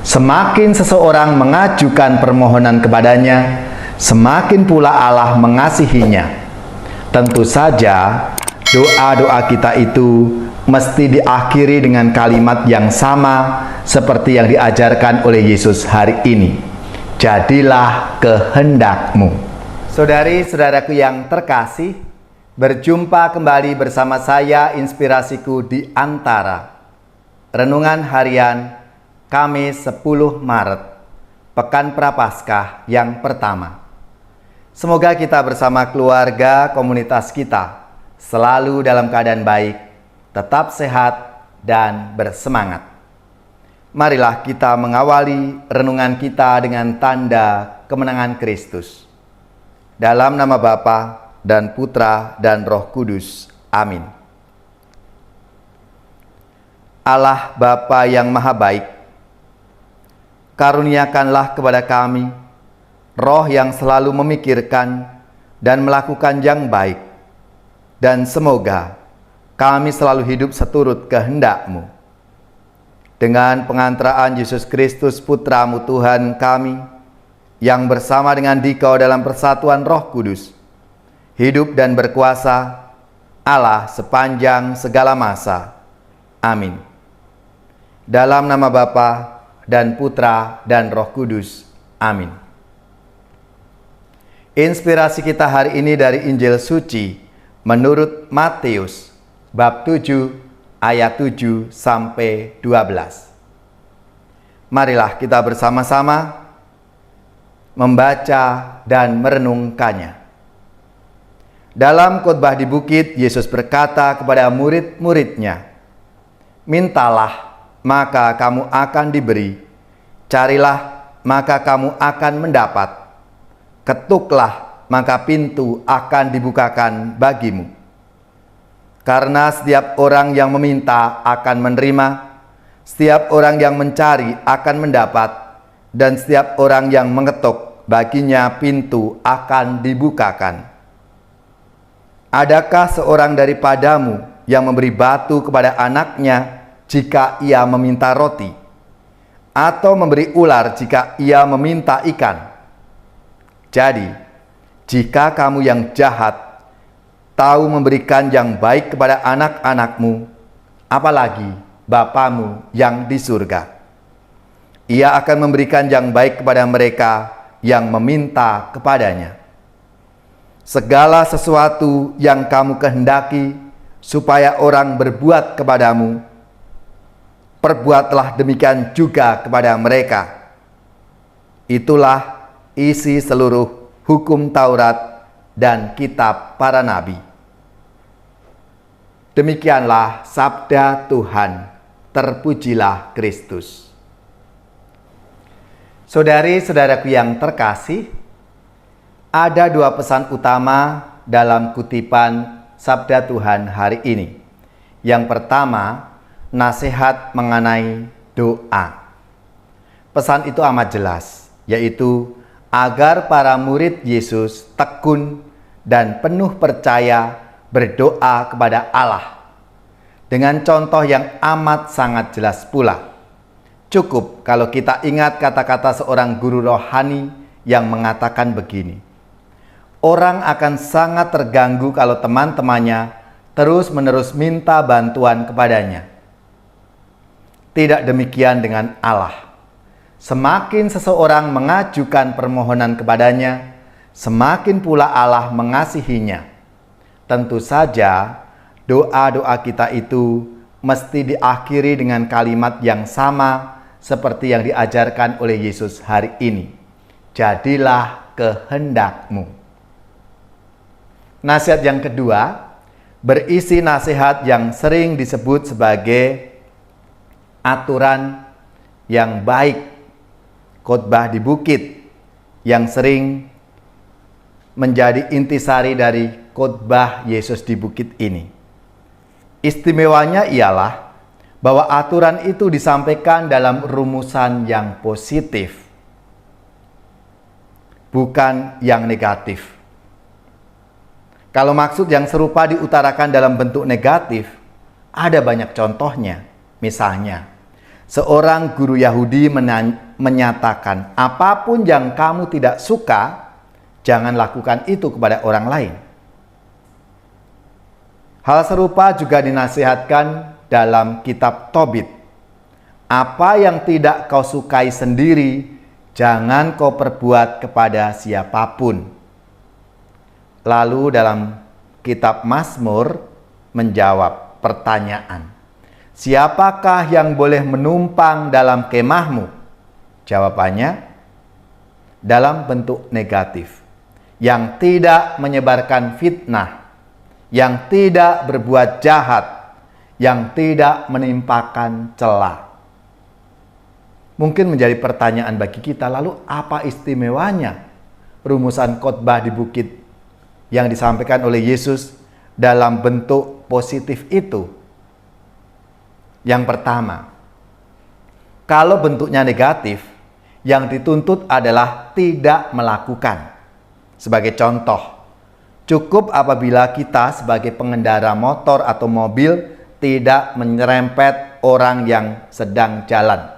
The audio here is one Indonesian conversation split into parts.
Semakin seseorang mengajukan permohonan kepadanya, semakin pula Allah mengasihinya. Tentu saja, doa-doa kita itu mesti diakhiri dengan kalimat yang sama seperti yang diajarkan oleh Yesus hari ini. Jadilah kehendakmu. Saudari-saudaraku yang terkasih, berjumpa kembali bersama saya Inspirasiku di Antara. Renungan harian Kamis 10 Maret, Pekan Prapaskah yang pertama. Semoga kita bersama keluarga komunitas kita selalu dalam keadaan baik, tetap sehat dan bersemangat. Marilah kita mengawali renungan kita dengan tanda kemenangan Kristus. Dalam nama Bapa dan Putra dan Roh Kudus. Amin. Allah Bapa yang Maha Baik, karuniakanlah kepada kami roh yang selalu memikirkan dan melakukan yang baik, dan semoga kami selalu hidup seturut kehendak-Mu. Dengan pengantaraan Yesus Kristus Putra-Mu Tuhan kami, yang bersama dengan Dikau dalam persatuan Roh Kudus, hidup dan berkuasa Allah sepanjang segala masa. Amin. Dalam nama Bapa dan Putra dan Roh Kudus. Amin. Inspirasi kita hari ini dari Injil Suci menurut Matius bab 7 ayat 7 sampai 12. Marilah kita bersama-sama membaca dan merenungkannya. Dalam khotbah di bukit, Yesus berkata kepada murid-muridnya, "Mintalah, maka kamu akan diberi. Carilah, maka kamu akan mendapat. Ketuklah, maka pintu akan dibukakan bagimu. Karena setiap orang yang meminta akan menerima, setiap orang yang mencari akan mendapat, dan setiap orang yang mengetuk, baginya pintu akan dibukakan. Adakah seorang daripadamu yang memberi batu kepada anaknya jika ia meminta roti, atau memberi ular jika ia meminta ikan? Jadi, jika kamu yang jahat tahu memberikan yang baik kepada anak-anakmu, apalagi Bapamu yang di surga, Ia akan memberikan yang baik kepada mereka yang meminta kepadanya. Segala sesuatu yang kamu kehendaki supaya orang berbuat kepadamu, perbuatlah demikian juga kepada mereka. Itulah isi seluruh hukum Taurat dan kitab para nabi." Demikianlah sabda Tuhan. Terpujilah Kristus. Saudari-saudaraku yang terkasih, ada dua pesan utama dalam kutipan sabda Tuhan hari ini. Yang pertama, nasihat mengenai doa. Pesan itu amat jelas, yaitu agar para murid Yesus tekun dan penuh percaya berdoa kepada Allah. Dengan contoh yang amat sangat jelas pula. Cukup kalau kita ingat kata-kata seorang guru rohani yang mengatakan begini, "Orang akan sangat terganggu kalau teman-temannya terus-menerus minta bantuan kepadanya." Tidak demikian dengan Allah. Semakin seseorang mengajukan permohonan kepadanya, semakin pula Allah mengasihinya. Tentu saja, doa-doa kita itu mesti diakhiri dengan kalimat yang sama seperti yang diajarkan oleh Yesus hari ini. Jadilah kehendakmu. Nasihat yang kedua berisi nasihat yang sering disebut sebagai aturan yang baik, khotbah di bukit, yang sering menjadi intisari dari khotbah Yesus di bukit ini. Istimewanya ialah bahwa aturan itu disampaikan dalam rumusan yang positif, bukan yang negatif. Kalau maksud yang serupa diutarakan dalam bentuk negatif, ada banyak contohnya. Misalnya, Seorang guru Yahudi menyatakan, apapun yang kamu tidak suka, jangan lakukan itu kepada orang lain. Hal serupa juga dinasihatkan dalam kitab Tobit. Apa yang tidak kau sukai sendiri, jangan kau perbuat kepada siapapun. Lalu dalam kitab Mazmur menjawab pertanyaan, siapakah yang boleh menumpang dalam kemahmu? Jawabannya, dalam bentuk negatif, yang tidak menyebarkan fitnah, yang tidak berbuat jahat, yang tidak menimpakan cela. Mungkin menjadi pertanyaan bagi kita, lalu apa istimewanya rumusan khotbah di bukit yang disampaikan oleh Yesus dalam bentuk positif itu? Yang pertama, kalau bentuknya negatif, yang dituntut adalah tidak melakukan. Sebagai contoh, cukup apabila kita sebagai pengendara motor atau mobil tidak menyerempet orang yang sedang jalan.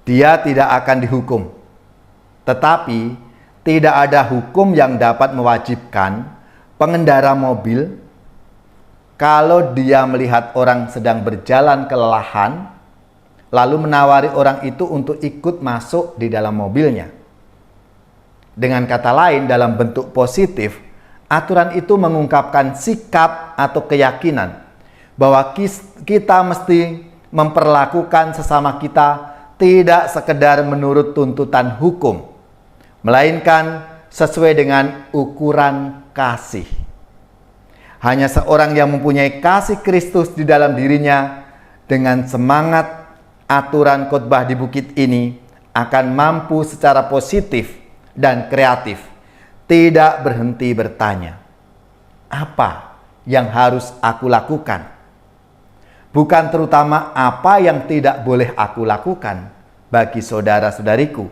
Dia tidak akan dihukum. Tetapi tidak ada hukum yang dapat mewajibkan pengendara mobil kalau dia melihat orang sedang berjalan kelelahan, lalu menawari orang itu untuk ikut masuk di dalam mobilnya. Dengan kata lain, dalam bentuk positif, aturan itu mengungkapkan sikap atau keyakinan bahwa kita mesti memperlakukan sesama kita tidak sekedar menurut tuntutan hukum, melainkan sesuai dengan ukuran kasih. Hanya seorang yang mempunyai kasih Kristus di dalam dirinya, dengan semangat aturan khotbah di bukit ini akan mampu secara positif dan kreatif, tidak berhenti bertanya, apa yang harus aku lakukan? Bukan terutama apa yang tidak boleh aku lakukan bagi saudara-saudariku,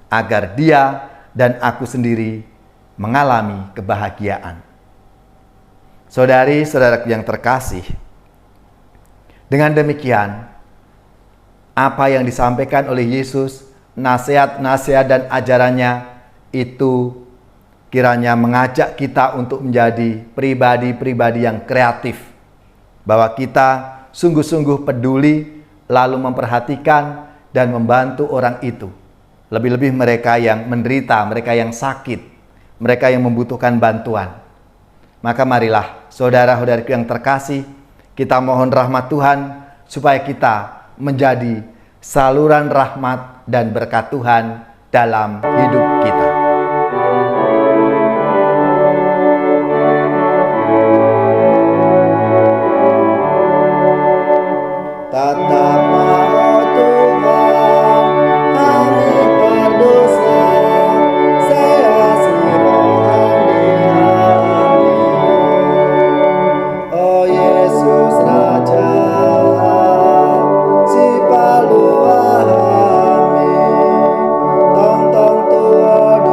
agar dia dan aku sendiri mengalami kebahagiaan. Saudari-saudaraku yang terkasih, dengan demikian, apa yang disampaikan oleh Yesus, nasihat-nasihat dan ajarannya itu kiranya mengajak kita untuk menjadi pribadi-pribadi yang kreatif, bahwa kita sungguh-sungguh peduli lalu memperhatikan dan membantu orang itu, lebih-lebih mereka yang menderita, mereka yang sakit, mereka yang membutuhkan bantuan. Maka marilah saudara-saudariku yang terkasih, kita mohon rahmat Tuhan supaya kita menjadi saluran rahmat dan berkat Tuhan dalam hidup kita. Tong tong tuo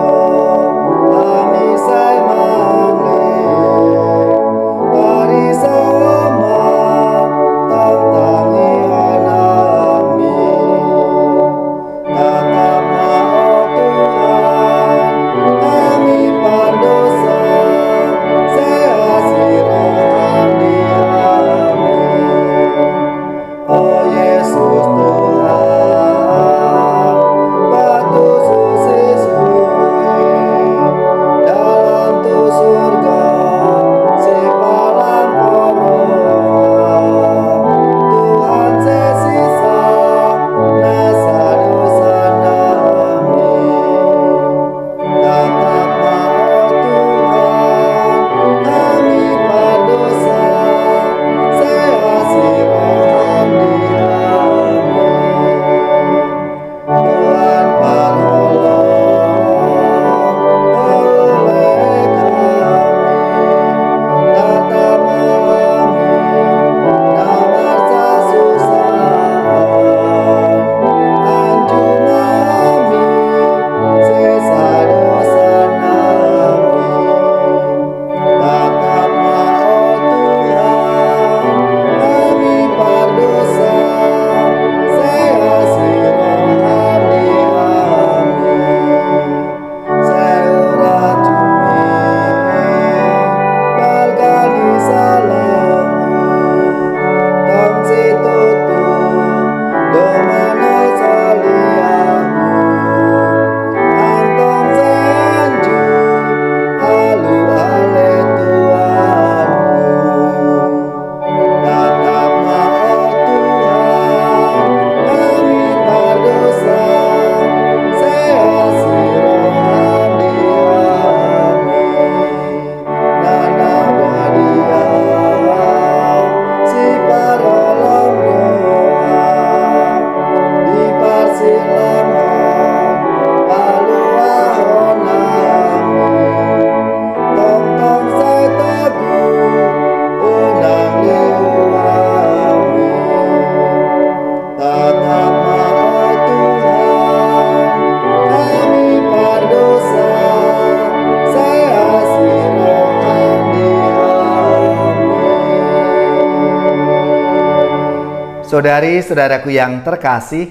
Saudari-saudaraku yang terkasih,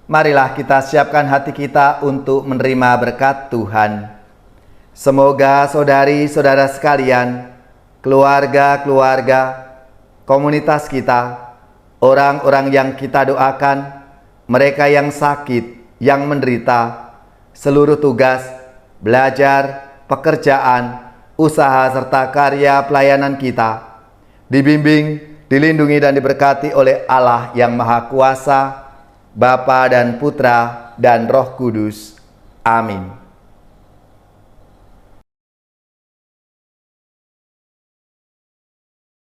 marilah kita siapkan hati kita untuk menerima berkat Tuhan. Semoga saudari-saudara sekalian, keluarga-keluarga, komunitas kita, orang-orang yang kita doakan, mereka yang sakit, yang menderita, seluruh tugas, belajar, pekerjaan, usaha serta karya pelayanan kita, dibimbing, dilindungi dan diberkati oleh Allah yang Maha Kuasa, Bapa dan Putra dan Roh Kudus. Amin.